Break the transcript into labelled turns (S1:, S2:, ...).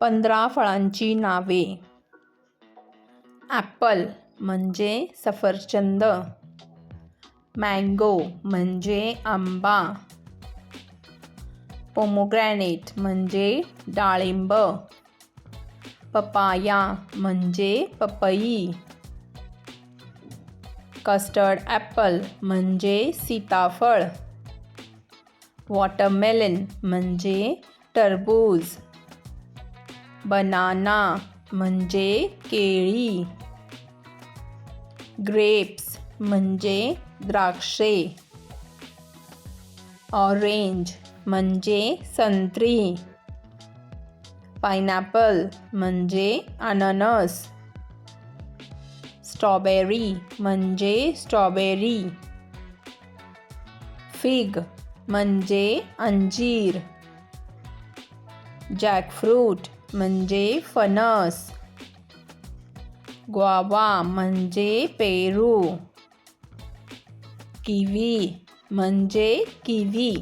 S1: 15 फळांची नावे. ॲपल म्हणजे सफरचंद. मँगो म्हणजे आंबा. पोमोग्रॅनेट म्हणजे डाळिंब. पपाया म्हणजे पपई. कस्टर्ड ॲपल म्हणजे सीताफळ. वॉटरमेलन म्हणजे टरबूज. बनाना म्हणजे केळी. ग्रेप्स म्हणजे द्राक्षे. ऑरेंज म्हणजे संत्री. पायनॅपल म्हणजे अननस. स्ट्रॉबेरी म्हणजे स्ट्रॉबेरी. फिग म्हणजे अंजीर. जॅकफ्रूट म्हणजे फणस. ग्वावा म्हणजे पेरू. किवी म्हणजे किवी.